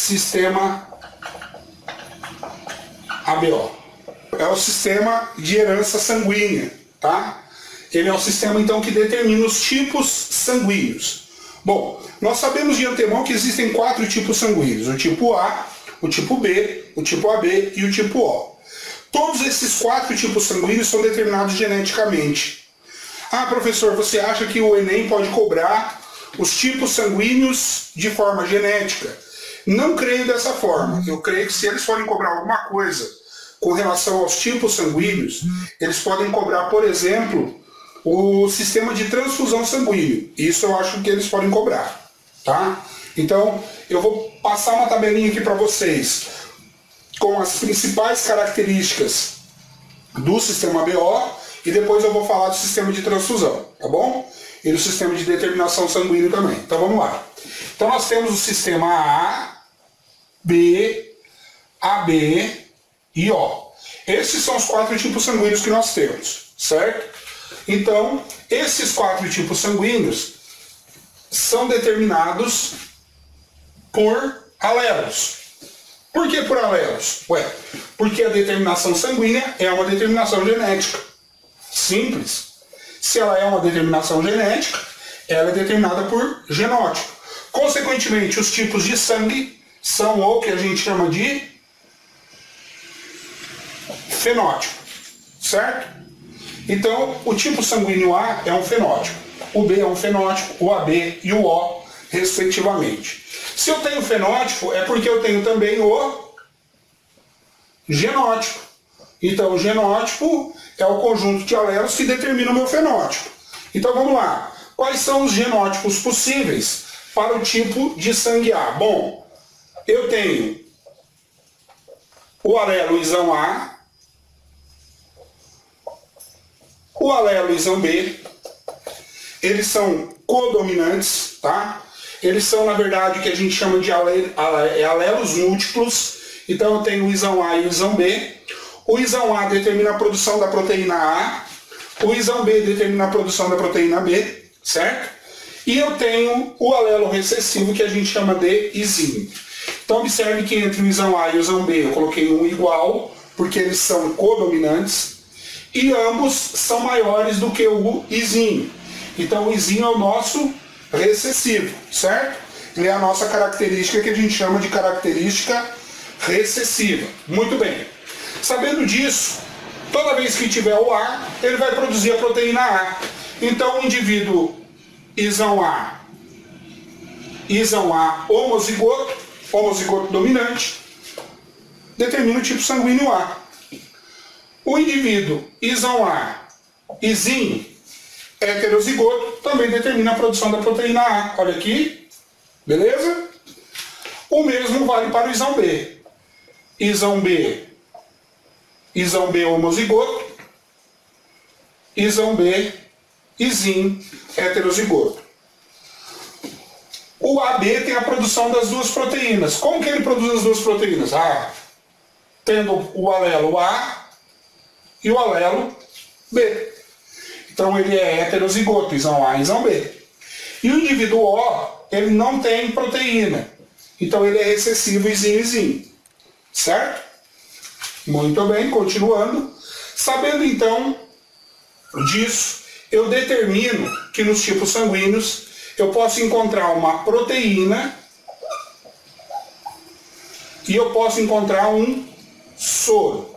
sistema ABO. É o sistema de herança sanguínea, tá? Ele é o sistema, então, que determina os tipos sanguíneos. Bom, nós sabemos de antemão que existem 4 tipos sanguíneos: o tipo A, o tipo B, o tipo AB e o tipo O. Todos esses 4 tipos sanguíneos são determinados geneticamente. Ah, professor, você acha que o Enem pode cobrar os tipos sanguíneos de forma genética? Não creio dessa forma. Eu creio que se eles forem cobrar alguma coisa com relação aos tipos sanguíneos, eles podem cobrar, por exemplo, o sistema de transfusão sanguínea. Isso eu acho que eles podem cobrar, tá? Então, eu vou passar uma tabelinha aqui para vocês com as principais características do sistema BO e depois eu vou falar do sistema de transfusão, tá bom? E do sistema de determinação sanguínea também. Então vamos lá. Então nós temos o sistema A, B, AB e O. Esses são os 4 tipos sanguíneos que nós temos, certo? Então, esses 4 tipos sanguíneos são determinados por alelos. Por que por alelos? Ué, porque a determinação sanguínea é uma determinação genética. Simples. Se ela é uma determinação genética, ela é determinada por genótipo. Consequentemente, os tipos de sangue são o que a gente chama de fenótipo, certo? Então, o tipo sanguíneo A é um fenótipo, o B é um fenótipo, o AB e o O, respectivamente. Se eu tenho fenótipo, é porque eu tenho também o genótipo. Então, o genótipo é o conjunto de alelos que determina o meu fenótipo. Então, vamos lá. Quais são os genótipos possíveis para o tipo de sangue A? Bom, eu tenho o alelo isão A, o alelo isão B. Eles são codominantes, tá? Eles são, na verdade, o que a gente chama de alelos múltiplos. Então, eu tenho o isão A e o isão B. O isão A determina a produção da proteína A. O isão B determina a produção da proteína B, certo? E eu tenho o alelo recessivo, que a gente chama de isinho. Então, observe que entre o isão A e o isão B eu coloquei um igual, porque eles são codominantes. E ambos são maiores do que o isinho. Então, o isinho é o nosso recessivo, certo? Ele é a nossa característica que a gente chama de característica recessiva. Muito bem. Sabendo disso, toda vez que tiver o A, ele vai produzir a proteína A. Então, o indivíduo isão A homozigoto dominante, determina o tipo sanguíneo A. O indivíduo isão A, isinho, heterozigoto, também determina a produção da proteína A. Olha aqui, beleza? O mesmo vale para o isão B. Isão B homozigoto, isão B, isinho, heterozigoto. O AB tem a produção das duas proteínas. Como que ele produz as duas proteínas? Tendo o alelo A e o alelo B. Então ele é heterozigoto, isão A e isão B. E o indivíduo O, ele não tem proteína. Então ele é recessivo, isinho. Certo? Muito bem, continuando. Sabendo então disso, eu determino que nos tipos sanguíneos eu posso encontrar uma proteína e eu posso encontrar um soro.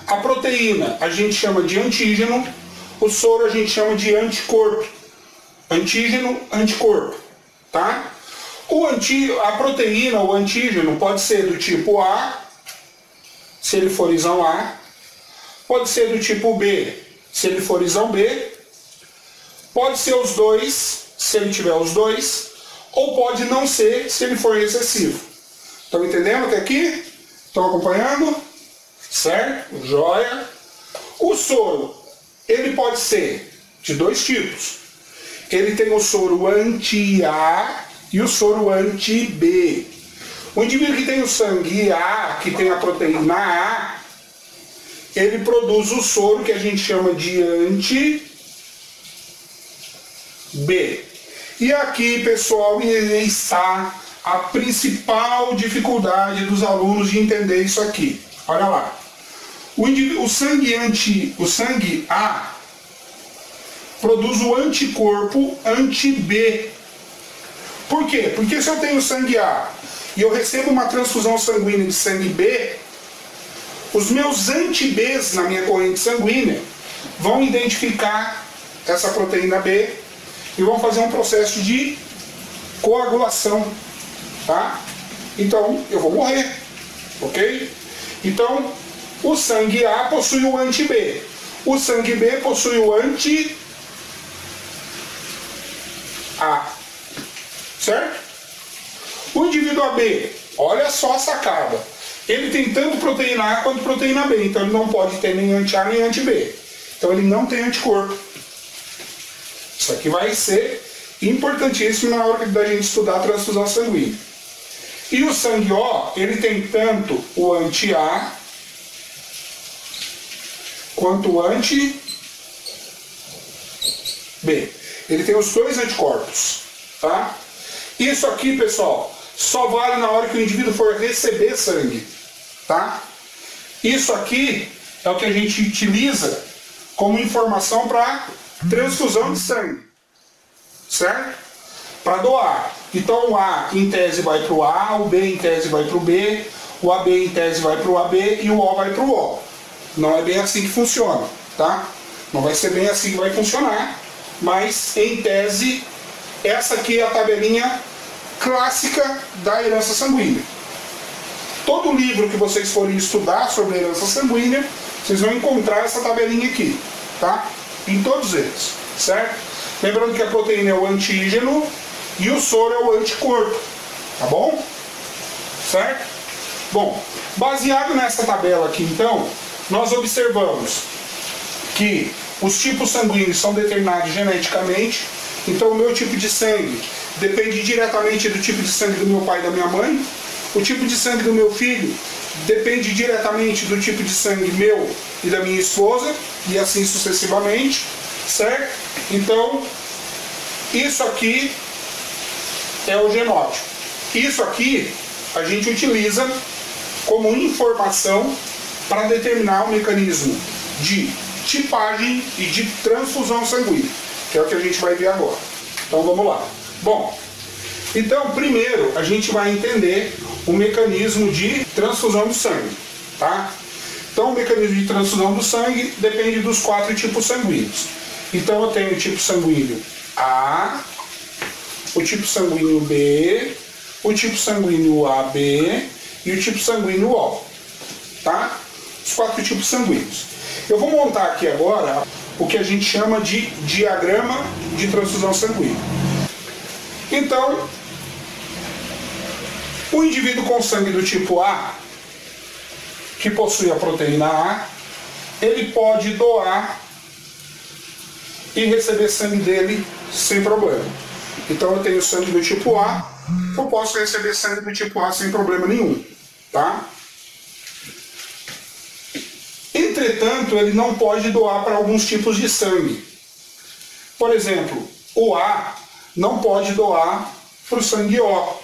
A proteína a gente chama de antígeno, o soro a gente chama de anticorpo. Antígeno, anticorpo, tá? A proteína, o antígeno, pode ser do tipo A, se ele for isão A, pode ser do tipo B, se ele for isão B, pode ser os dois, se ele tiver os dois, ou pode não ser, se ele for recessivo. Estão entendendo até aqui? Estão acompanhando? Certo? Joia. O soro, ele pode ser de dois tipos. Ele tem o soro anti-A e o soro anti-B. O indivíduo que tem o sangue A, que tem a proteína A, ele produz o soro que a gente chama de anti-B. E aqui, pessoal, está a principal dificuldade dos alunos de entender isso aqui. Olha lá. O sangue A produz o anticorpo anti-B. Por quê? Porque se eu tenho sangue A e eu recebo uma transfusão sanguínea de sangue B, os meus anti-Bs na minha corrente sanguínea vão identificar essa proteína B e vão fazer um processo de coagulação, tá? Então eu vou morrer, ok? Então o sangue A possui o anti-B, o sangue B possui o anti-A, certo? O indivíduo AB, olha só a sacada, ele tem tanto proteína A quanto proteína B, então ele não pode ter nem anti-A nem anti-B, então ele não tem anticorpo. Isso aqui vai ser importantíssimo na hora da gente estudar a transfusão sanguínea. E o sangue O, ele tem tanto o anti-A quanto o anti-B. Ele tem os dois anticorpos, tá? Isso aqui, pessoal, só vale na hora que o indivíduo for receber sangue, tá? Isso aqui é o que a gente utiliza como informação para transfusão de sangue, certo? Para doar. Então o A em tese vai para o A, o B em tese vai para o B, o AB em tese vai para o AB e o O vai para o O. Não é bem assim que funciona, tá? Não vai ser bem assim que vai funcionar, mas em tese essa aqui é a tabelinha clássica da herança sanguínea. Todo livro que vocês forem estudar sobre a herança sanguínea, vocês vão encontrar essa tabelinha aqui, tá? Em todos eles, certo? Lembrando que a proteína é o antígeno e o soro é o anticorpo, tá bom? Certo? Bom, baseado nessa tabela aqui, então, nós observamos que os tipos sanguíneos são determinados geneticamente. Então o meu tipo de sangue depende diretamente do tipo de sangue do meu pai e da minha mãe. O tipo de sangue do meu filho depende diretamente do tipo de sangue meu e da minha esposa, e assim sucessivamente, certo? Então, isso aqui é o genótipo. Isso aqui a gente utiliza como informação para determinar o mecanismo de tipagem e de transfusão sanguínea, que é o que a gente vai ver agora. Então vamos lá. Bom, então primeiro a gente vai entender o mecanismo de transfusão do sangue, tá? Então o mecanismo de transfusão do sangue depende dos 4 tipos sanguíneos. Então eu tenho o tipo sanguíneo A, o tipo sanguíneo B, o tipo sanguíneo AB e o tipo sanguíneo O, tá? Os 4 tipos sanguíneos. Eu vou montar aqui agora o que a gente chama de diagrama de transfusão sanguínea. Então, o indivíduo com sangue do tipo A, que possui a proteína A, ele pode doar e receber sangue dele sem problema. Então eu tenho sangue do tipo A, eu posso receber sangue do tipo A sem problema nenhum, tá? Entretanto, ele não pode doar para alguns tipos de sangue. Por exemplo, o A não pode doar para o sangue O.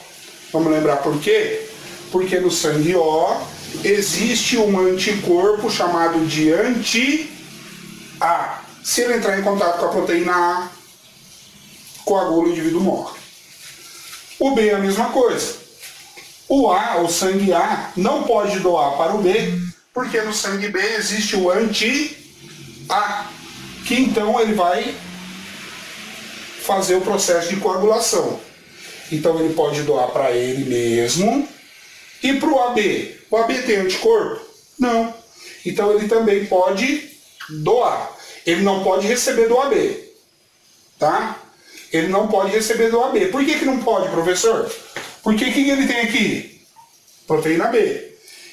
Vamos lembrar por quê? Porque no sangue O existe um anticorpo chamado de anti-A. Se ele entrar em contato com a proteína A, coagula, o indivíduo morre. O B é a mesma coisa. O A, o sangue A, não pode doar para o B, porque no sangue B existe o anti-A, que então ele vai fazer o processo de coagulação. Então ele pode doar para ele mesmo e para o AB. O AB tem anticorpo? Não. Então ele também pode doar. Ele não pode receber do AB, tá? Ele não pode receber do AB. Por que não pode, professor? Porque o que ele tem aqui? Proteína B.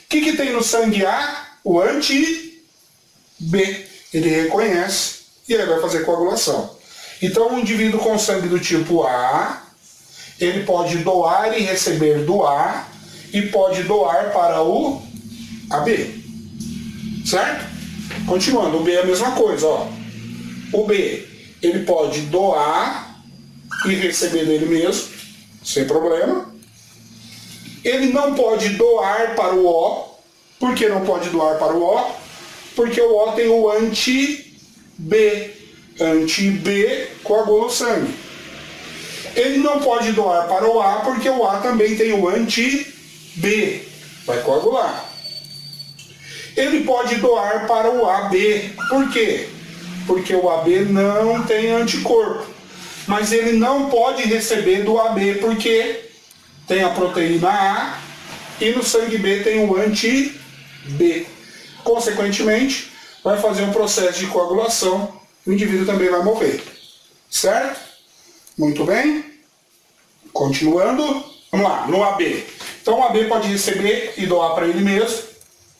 O que tem no sangue A? O anti-B. Ele reconhece e ele vai fazer coagulação. Então, o indivíduo com sangue do tipo A, ele pode doar e receber do A e pode doar para o AB. Certo? Continuando, o B é a mesma coisa, ó. O B, ele pode doar e receber dele mesmo, sem problema. Ele não pode doar para o O. Por que não pode doar para o O? Porque o O tem o anti-B. Anti-B coagula o sangue. Ele não pode doar para o A porque o A também tem o anti-B. Vai coagular. Ele pode doar para o AB. Por quê? Porque o AB não tem anticorpo. Mas ele não pode receber do AB porque tem a proteína A e no sangue B tem o anti-B. Consequentemente, vai fazer um processo de coagulação, o indivíduo também vai morrer. Certo? Muito bem. Continuando. Vamos lá, no AB. Então o AB pode receber e doar para ele mesmo.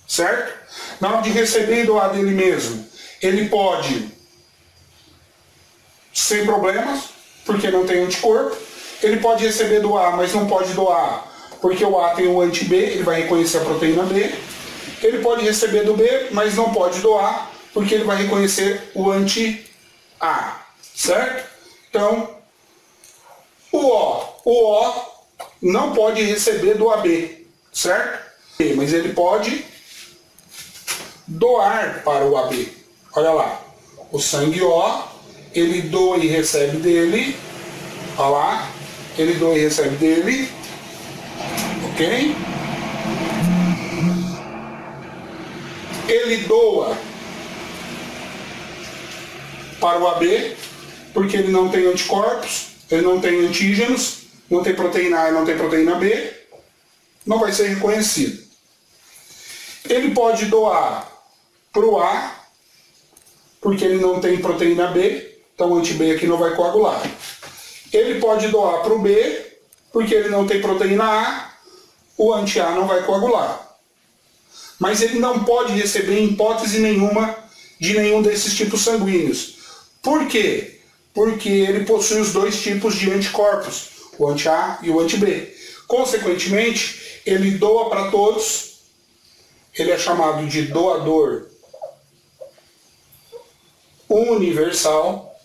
Certo? Na hora de receber e doar dele mesmo, ele pode, sem problemas, porque não tem anticorpo. Ele pode receber do A, mas não pode doar, porque o A tem o anti-B, ele vai reconhecer a proteína B. Ele pode receber do B, mas não pode doar, porque ele vai reconhecer o anti-A. Certo? Então, o O não pode receber do AB, certo? Mas ele pode doar para o AB. Olha lá, o sangue O, ele doa e recebe dele. Olha lá, ele doa e recebe dele. Ok? Ele doa para o AB, porque ele não tem anticorpos, ele não tem antígenos, não tem proteína A e não tem proteína B, não vai ser reconhecido. Ele pode doar para o A, porque ele não tem proteína B, então o anti-B aqui não vai coagular. Ele pode doar para o B, porque ele não tem proteína A, o anti-A não vai coagular. Mas ele não pode receber em hipótese nenhuma de nenhum desses tipos sanguíneos. Por quê? Porque ele possui os dois tipos de anticorpos, o anti-A e o anti-B. Consequentemente, ele doa para todos, ele é chamado de doador universal,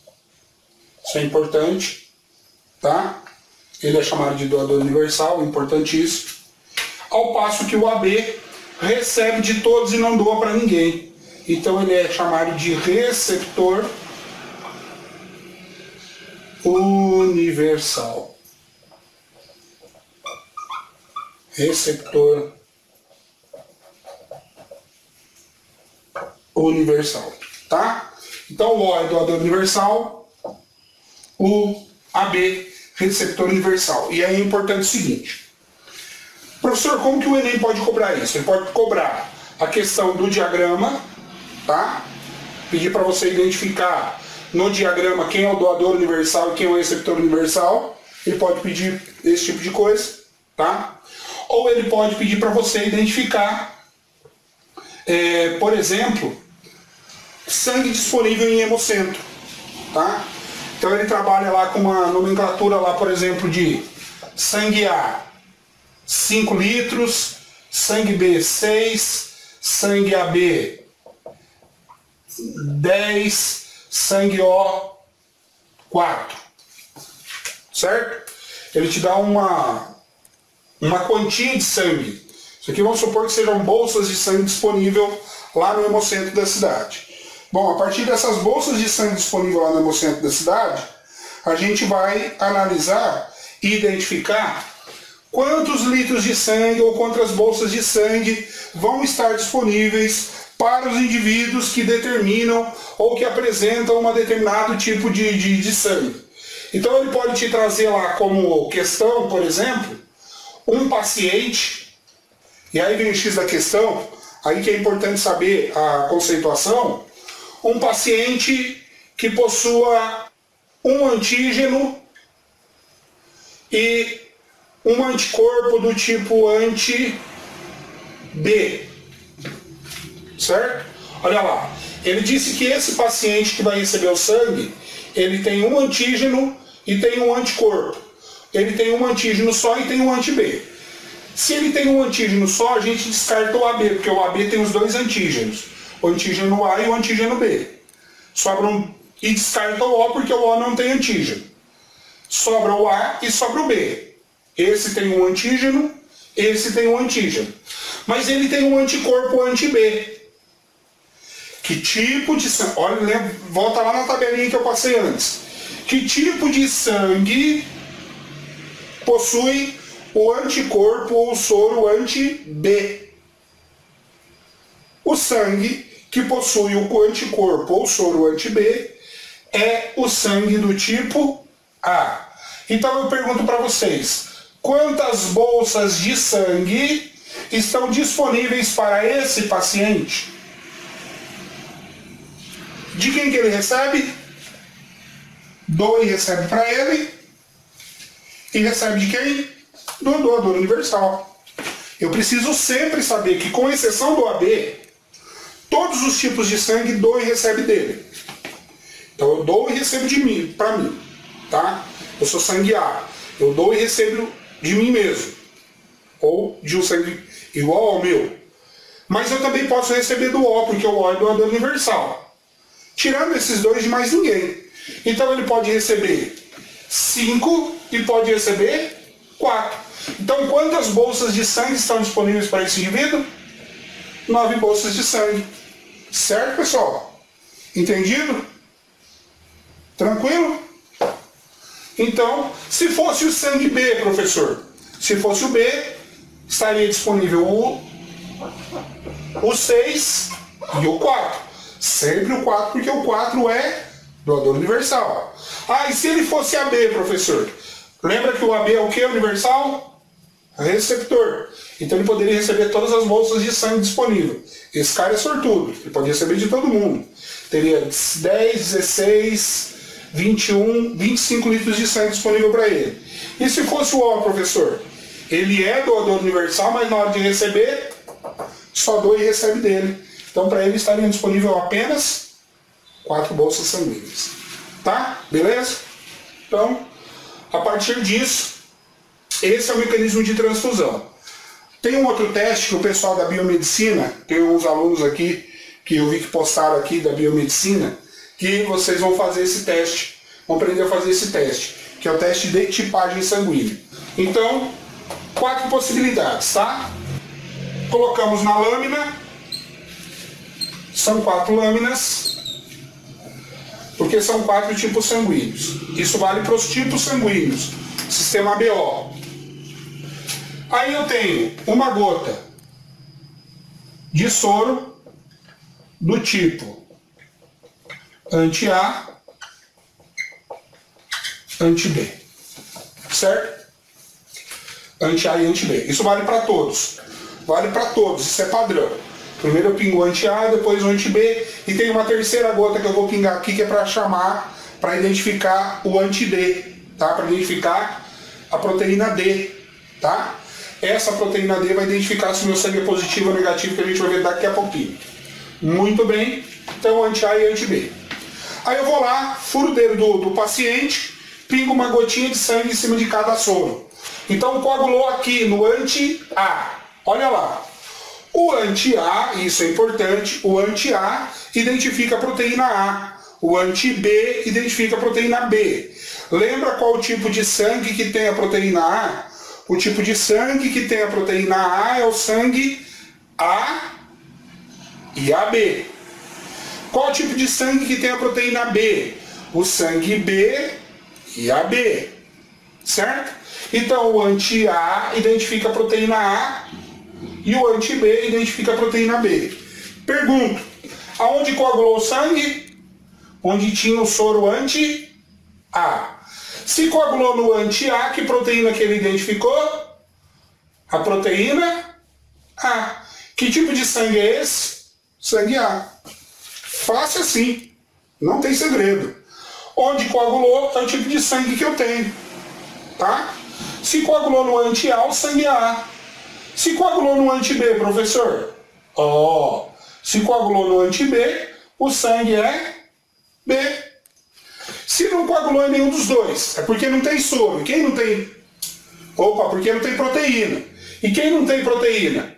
isso é importante, tá? Ele é chamado de doador universal, importantíssimo. Ao passo que o AB recebe de todos e não doa para ninguém. Então ele é chamado de receptor universal. Receptor universal, tá? Então o O é doador universal, o AB receptor universal. E aí é importante o seguinte: professor, como que o Enem pode cobrar isso? Ele pode cobrar a questão do diagrama, tá? Pedir para você identificar no diagrama quem é o doador universal e quem é o receptor universal. Ele pode pedir esse tipo de coisa, tá? Ou ele pode pedir para você identificar, por exemplo, sangue disponível em hemocentro, tá? Então ele trabalha lá com uma nomenclatura lá, por exemplo, de sangue A 5 litros, sangue B 6, sangue AB 10, sangue O 4, certo? Ele te dá uma quantia de sangue. Isso aqui vamos supor que sejam bolsas de sangue disponível lá no hemocentro da cidade. Bom, a partir dessas bolsas de sangue disponível lá no hemocentro da cidade, a gente vai analisar e identificar quantos litros de sangue ou quantas bolsas de sangue vão estar disponíveis para os indivíduos que determinam ou que apresentam um determinado tipo de sangue. Então ele pode te trazer lá como questão, por exemplo, um paciente, e aí vem o X da questão, aí que é importante saber a conceituação, um paciente que possua um antígeno e um anticorpo do tipo anti-B, certo? Olha lá, ele disse que esse paciente que vai receber o sangue, ele tem um antígeno e tem um anticorpo. Ele tem um antígeno só e tem um anti-B. Se ele tem um antígeno só, a gente descarta o AB, porque o AB tem os dois antígenos, o antígeno A e o antígeno B. E descarta o O, porque o O não tem antígeno. Sobra o A e sobra o B. Esse tem um antígeno esse tem um antígeno. Mas ele tem um anticorpo anti-B. Que tipo de sangue... Olha, volta lá na tabelinha que eu passei antes. Que tipo de sangue possui o anticorpo ou soro anti-B? O sangue que possui o anticorpo ou soro anti-B é o sangue do tipo A. Então eu pergunto para vocês, quantas bolsas de sangue estão disponíveis para esse paciente? De quem que ele recebe? Doe recebe para ele. E recebe de quem? Do doador universal. Eu preciso sempre saber que, com exceção do AB, todos os tipos de sangue doe e recebe dele. Então eu dou e recebo de mim, para mim, tá? Eu sou sangue A. Eu dou e recebo de mim mesmo. Ou de um sangue igual ao meu. Mas eu também posso receber do O, porque o O é doador universal. Tirando esses dois, de mais ninguém. Então ele pode receber 5 e pode receber 4. Então quantas bolsas de sangue estão disponíveis para esse indivíduo? 9 bolsas de sangue. Certo, pessoal? Entendido? Tranquilo? Então, se fosse o sangue B, professor, se fosse o B, estaria disponível o 6 e o 4. Sempre o 4, porque o 4 é doador universal. Ah, e se ele fosse AB, professor? Lembra que o AB é o que universal? Receptor. Então ele poderia receber todas as bolsas de sangue disponíveis. Esse cara é sortudo, ele pode receber de todo mundo. Teria 10, 16, 21, 25 litros de sangue disponível para ele. E se fosse o O, professor? Ele é doador universal, mas na hora de receber, só doa e recebe dele. Então para ele estariam disponíveis apenas 4 bolsas sanguíneas. Tá? Beleza? Então, a partir disso, esse é o mecanismo de transfusão. Tem um outro teste que o pessoal da biomedicina, tem uns alunos aqui que eu vi que postaram aqui da biomedicina, que vocês vão fazer esse teste, vão aprender a fazer esse teste, que é o teste de tipagem sanguínea. Então, 4 possibilidades, tá? Colocamos na lâmina, são 4 lâminas, porque são 4 tipos sanguíneos. Isso vale para os tipos sanguíneos, sistema BO. Aí eu tenho uma gota de soro do tipo anti-A, anti-B, certo? Anti-A e anti-B. Isso vale para todos. Vale para todos, isso é padrão. Primeiro eu pingo o anti-A, depois o anti-B, e tem uma terceira gota que eu vou pingar aqui, que é para chamar, para identificar o anti-D, tá? Para identificar a proteína D, tá? Essa proteína D vai identificar se o meu sangue é positivo ou negativo, que a gente vai ver daqui a pouquinho. Muito bem, então anti-A e anti-B. Aí eu vou lá, furo o dedo do paciente, pingo uma gotinha de sangue em cima de cada soro. Então coagulou aqui no anti-A, olha lá. O anti-A, isso é importante, o anti-A identifica a proteína A, o anti-B identifica a proteína B. Lembra qual o tipo de sangue que tem a proteína A? O tipo de sangue que tem a proteína A é o sangue A e AB. Qual o tipo de sangue que tem a proteína B? O sangue B e AB, certo? Então o anti-A identifica a proteína A e o anti-B identifica a proteína B. Pergunto, aonde coagulou o sangue? Onde tinha o soro anti-A. Se coagulou no anti-A, que proteína que ele identificou? A proteína A. Que tipo de sangue é esse? Sangue A. Fácil assim, não tem segredo. Onde coagulou é o tipo de sangue que eu tenho, tá? Se coagulou no anti-A, o sangue é A. Se coagulou no anti-B, professor? Se coagulou no anti-B, o sangue é B. Se não coagulou em nenhum dos dois, é porque não tem soro. Quem não tem? Porque não tem proteína. E quem não tem proteína?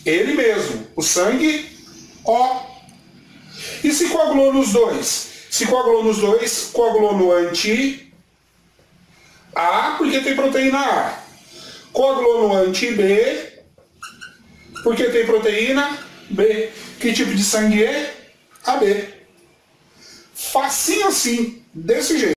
Ele mesmo, o sangue O. E se coagulou nos dois? Se coagulou nos dois, coagulou no anti-A, porque tem proteína A. Coagulou no anti-B, porque tem proteína B. Que tipo de sangue é? AB. Facinho assim, desse jeito.